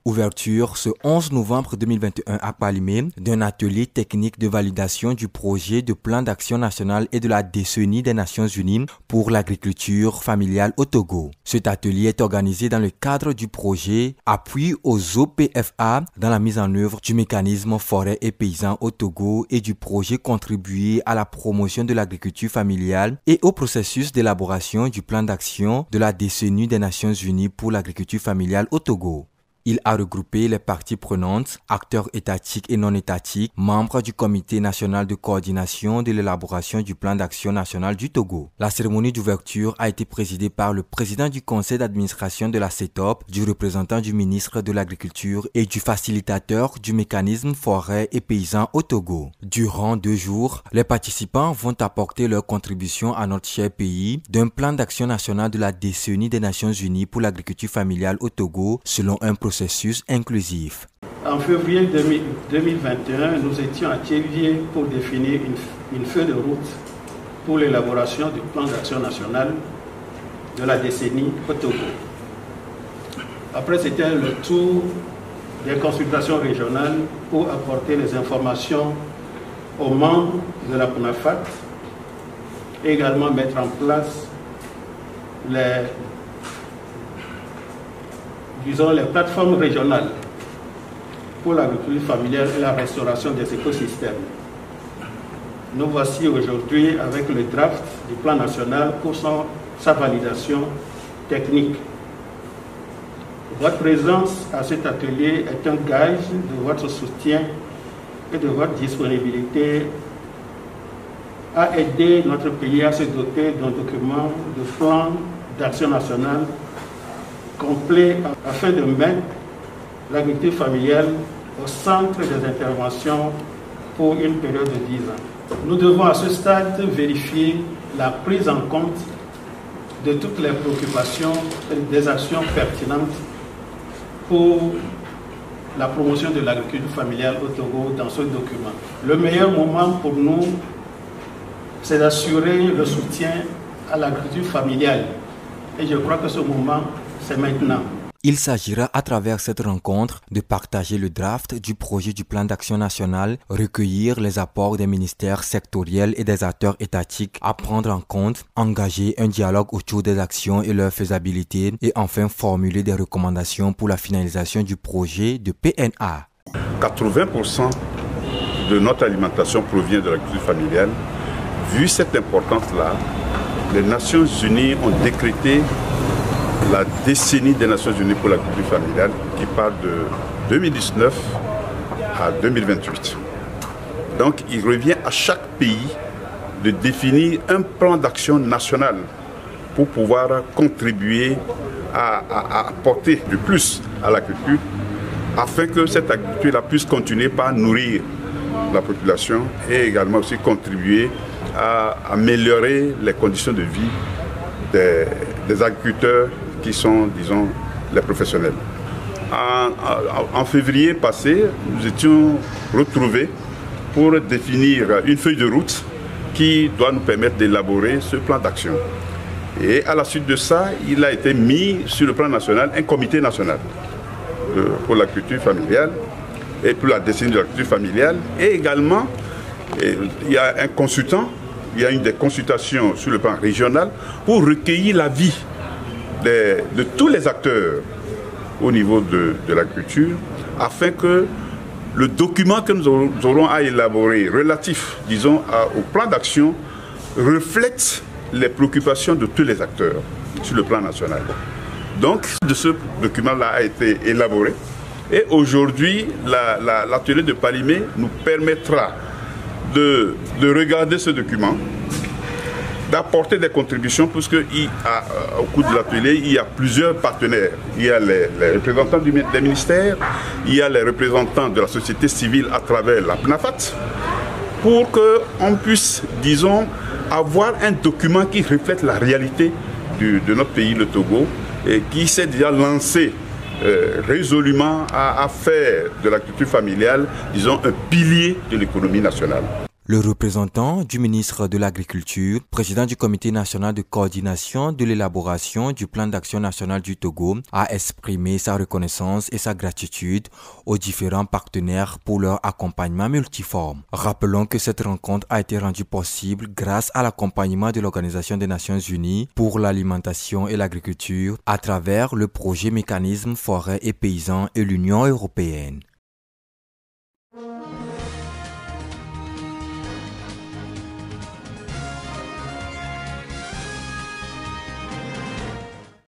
Ouverture ce 11 novembre 2021 à Palimé d'un atelier technique de validation du projet de plan d'action national et de la décennie des Nations Unies pour l'agriculture familiale au Togo. Cet atelier est organisé dans le cadre du projet Appui aux OPFA dans la mise en œuvre du mécanisme forêt et paysan au Togo et du projet contribuer à la promotion de l'agriculture familiale et au processus d'élaboration du plan d'action de la décennie des Nations Unies pour l'agriculture familiale au Togo. Il a regroupé les parties prenantes, acteurs étatiques et non étatiques, membres du Comité national de coordination de l'élaboration du plan d'action national du Togo. La cérémonie d'ouverture a été présidée par le président du conseil d'administration de la CETOP, du représentant du ministre de l'Agriculture et du facilitateur du mécanisme forêt et paysan au Togo. Durant 2 jours, les participants vont apporter leur contribution à notre cher pays d'un plan d'action national de la décennie des Nations Unies pour l'agriculture familiale au Togo selon un processus inclusif. En février 2021, nous étions à Thiévier pour définir une feuille de route pour l'élaboration du plan d'action national de la décennie au Togo. Après, c'était le tour des consultations régionales pour apporter les informations aux membres de la PNAFAT et également mettre en place les plateformes régionales pour l'agriculture familiale et la restauration des écosystèmes. Nous voici aujourd'hui avec le draft du plan national pour sa validation technique. Votre présence à cet atelier est un gage de votre soutien et de votre disponibilité à aider notre pays à se doter d'un document de plan d'action national complet afin de mettre l'agriculture familiale au centre des interventions pour une période de 10 ans. Nous devons à ce stade vérifier la prise en compte de toutes les préoccupations et des actions pertinentes pour la promotion de l'agriculture familiale au Togo dans ce document. Le meilleur moment pour nous, c'est d'assurer le soutien à l'agriculture familiale. Et je crois que ce moment, c'est maintenant. Il s'agira à travers cette rencontre de partager le draft du projet du plan d'action national, recueillir les apports des ministères sectoriels et des acteurs étatiques à prendre en compte, engager un dialogue autour des actions et leur faisabilité et enfin formuler des recommandations pour la finalisation du projet de PNA. 80% de notre alimentation provient de l'agriculture familiale. Vu cette importance-là, les Nations Unies ont décrété la décennie des Nations Unies pour l'agriculture familiale qui part de 2019 à 2028. Donc il revient à chaque pays de définir un plan d'action national pour pouvoir contribuer à apporter du plus à l'agriculture afin que cette agriculture puisse continuer par nourrir la population et également aussi contribuer à améliorer les conditions de vie des agriculteurs qui sont, disons, les professionnels. En février passé, nous étions retrouvés pour définir une feuille de route qui doit nous permettre d'élaborer ce plan d'action. Et à la suite de ça, il a été mis sur le plan national un comité national pour l'agriculture familiale et pour la décennie de l'agriculture familiale. Et également, il y a un consultant, il y a une des consultations sur le plan régional pour recueillir l'avis de tous les acteurs au niveau de l'agriculture afin que le document que nous aurons à élaborer relatif, disons, au plan d'action reflète les préoccupations de tous les acteurs sur le plan national. Donc, ce document-là a été élaboré et aujourd'hui, l'atelier de Palimé nous permettra de regarder ce document, d'apporter des contributions, puisque au cours de l'atelier, il y a plusieurs partenaires. Il y a les représentants des ministères, il y a les représentants de la société civile à travers la PNAFAT, pour qu'on puisse, disons, avoir un document qui reflète la réalité de notre pays, le Togo, et qui s'est déjà lancé résolument à faire de l'agriculture familiale, disons, un pilier de l'économie nationale. Le représentant du ministre de l'Agriculture, président du Comité national de coordination de l'élaboration du plan d'action national du Togo, a exprimé sa reconnaissance et sa gratitude aux différents partenaires pour leur accompagnement multiforme. Rappelons que cette rencontre a été rendue possible grâce à l'accompagnement de l'Organisation des Nations Unies pour l'alimentation et l'agriculture à travers le projet Mécanisme forêt et paysans et l'Union européenne.